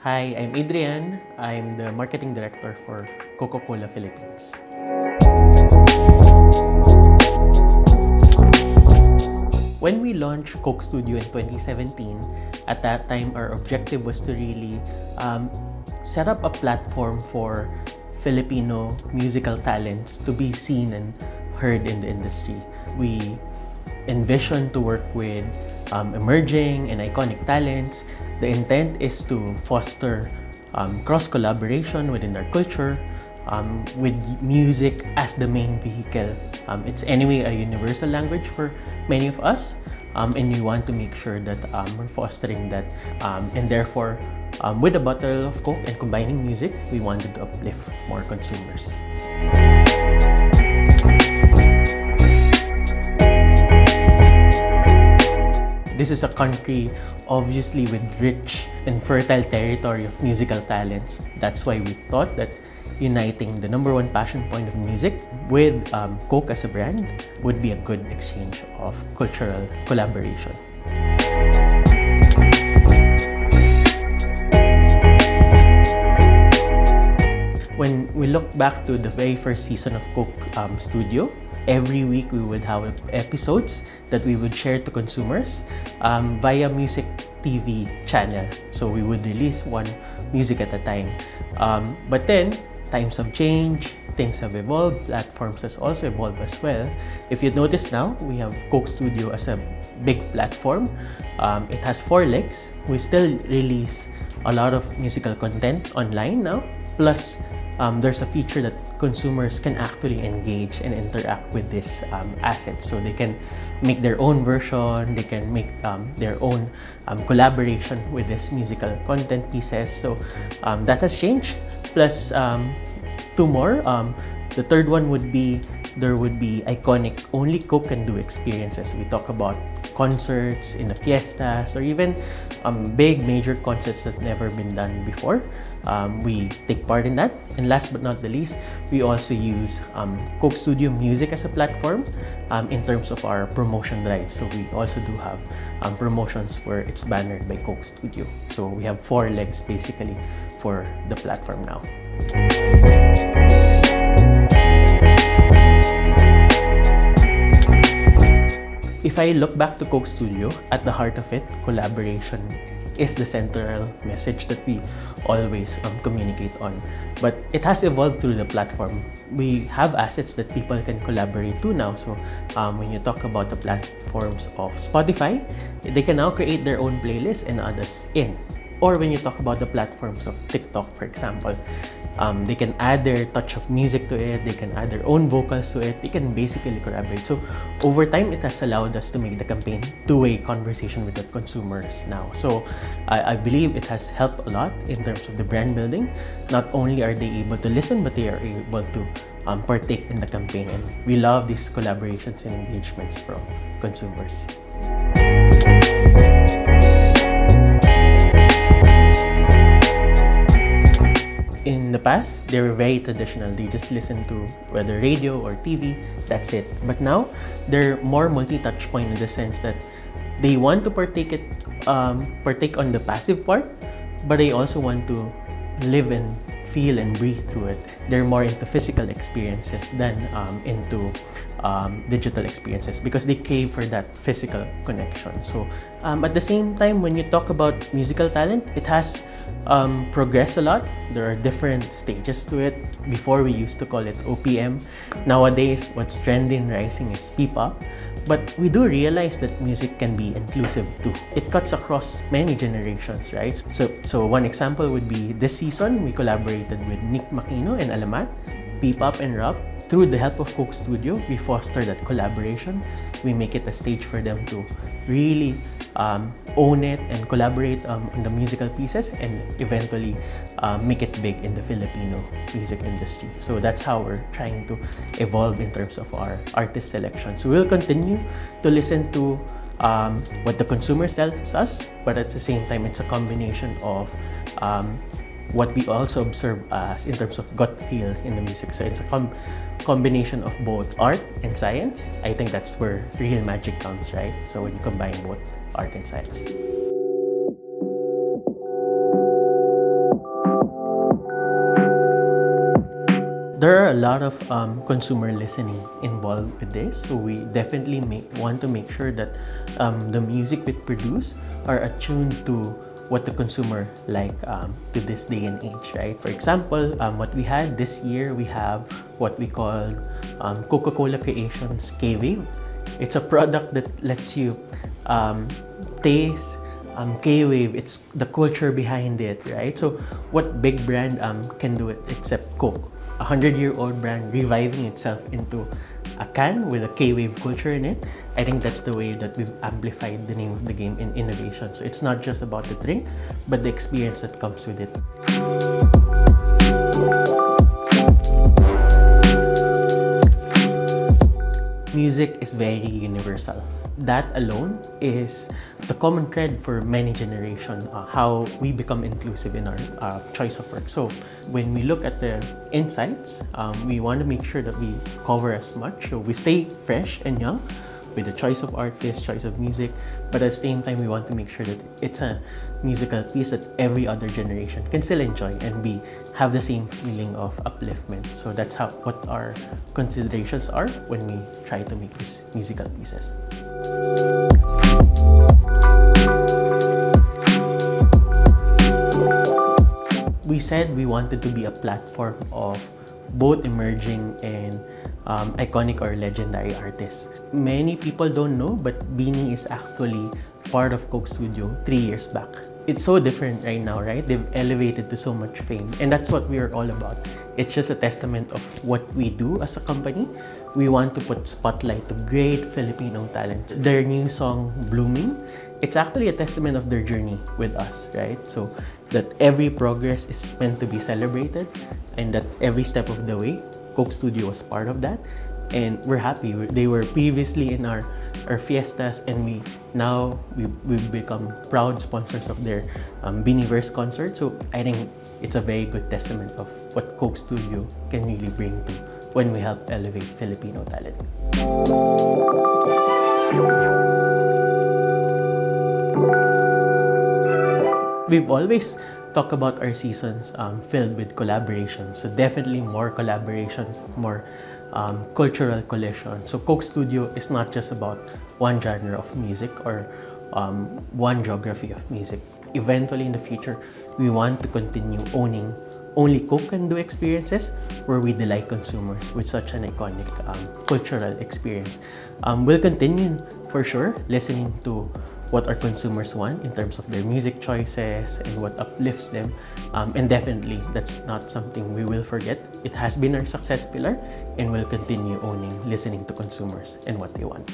Hi, I'm Adrian. I'm the marketing director for Coca-Cola Philippines. When we launched Coke Studio in 2017, at that time our objective was to really set up a platform for Filipino musical talents to be seen and heard in the industry. We envision to work with emerging and iconic talents. The intent is to foster cross-collaboration within our culture, with music as the main vehicle. It's anyway a universal language for many of us, and we want to make sure that we're fostering that, and therefore with a bottle of Coke and combining music, we wanted to uplift more consumers. This is a country obviously with rich and fertile territory of musical talents. That's why we thought that uniting the number one passion point of music with Coke as a brand would be a good exchange of cultural collaboration. When we look back to the very first season of Coke Studio, every week we would have episodes that we would share to consumers via music TV channel. So we would release one music at a time. But then, times have changed, things have evolved, platforms has also evolved as well. If you notice now, we have Coke Studio as a big platform. It has 4 legs. We still release a lot of musical content online now. Plus, there's a feature that consumers can actually engage and interact with this asset. So they can make their own version, they can make their own collaboration with this musical content pieces. So that has changed. Plus 2 more. The third one would be, there would be iconic only Coke can do experiences. We talk about concerts in the fiestas or even big major concerts that never been done before. We take part in that. And last but not the least, we also use Coke Studio Music as a platform in terms of our promotion drive. So we also do have promotions where it's bannered by Coke Studio. So we have 4 legs basically for the platform now. If I look back to Coke Studio, at the heart of it, collaboration is the central message that we always communicate on. But it has evolved through the platform. We have assets that people can collaborate to now. So when you talk about the platforms of Spotify, they can now create their own playlist and add us in. Or when you talk about the platforms of TikTok, for example, they can add their touch of music to it, they can add their own vocals to it, they can basically collaborate. So over time, it has allowed us to make the campaign two-way conversation with the consumers now. So I believe it has helped a lot in terms of the brand building. Not only are they able to listen, but they are able to partake in the campaign. And we love these collaborations and engagements from consumers. In the past, they were very traditional. They just listen to whether radio or TV, that's it. But now, they're more multi-touch point in the sense that they want to partake on the passive part, but they also want to live and feel and breathe through it. They're more into physical experiences than into digital experiences because they crave for that physical connection. So at the same time, when you talk about musical talent, it has progressed a lot. There are different stages to it. Before, we used to call it OPM. Nowadays, what's trending rising is P-pop. But we do realize that music can be inclusive too. It cuts across many generations, right? So one example would be this season, we collaborated with Nick Makino and Alamat, P-pop and rap. Through the help of Coke Studio, we foster that collaboration. We make it a stage for them to really own it and collaborate on the musical pieces and eventually make it big in the Filipino music industry. So that's how we're trying to evolve in terms of our artist selection. So we'll continue to listen to what the consumers tells us, but at the same time, it's a combination of what we also observe as in terms of gut feel in the music. So it's a combination of both art and science. I think that's where real magic comes, right? So when you combine both art and science. There are a lot of consumer listening involved with this, so we definitely want to make sure that the music we produce are attuned to what the consumer like to this day and age, right? For example, what we had this year, we have what we call Coca-Cola Creations K-Wave. It's a product that lets you taste K-Wave. It's the culture behind it, right? So what big brand can do it except Coke? A 100-year-old brand reviving itself into a can with a K-Wave culture in it. I think that's the way that we've amplified the name of the game in innovation. So it's not just about the drink, but the experience that comes with it. Music is very universal. That alone is the common thread for many generations, how we become inclusive in our choice of work. So when we look at the insights, we want to make sure that we cover as much. So we stay fresh and young with the choice of artist, choice of music, but at the same time, we want to make sure that it's a musical piece that every other generation can still enjoy and have the same feeling of upliftment. So that's what our considerations are when we try to make these musical pieces. We said we wanted to be a platform of both emerging and iconic or legendary artists. Many people don't know, but Beanie is actually part of Coke Studio 3 years back. It's so different right now, right? They've elevated to so much fame, and that's what we're all about. It's just a testament of what we do as a company. We want to put spotlight to great Filipino talent. Their new song, Blooming, it's actually a testament of their journey with us, right? So that every progress is meant to be celebrated, and that every step of the way, Coke Studio was part of that. And we're happy. They were previously in our fiestas, and we've become proud sponsors of their Beanieverse concert. So I think it's a very good testament of what Coke Studio can really bring to when we help elevate Filipino talent. We've always talked about our seasons filled with collaborations. So definitely more collaborations, more cultural collision. So Coke Studio is not just about one genre of music or one geography of music. Eventually in the future, we want to continue owning only Coke can do experiences where we delight consumers with such an iconic cultural experience. We'll continue for sure listening to what our consumers want in terms of their music choices and what uplifts them. And definitely, that's not something we will forget. It has been our success pillar, and we'll continue listening to consumers and what they want.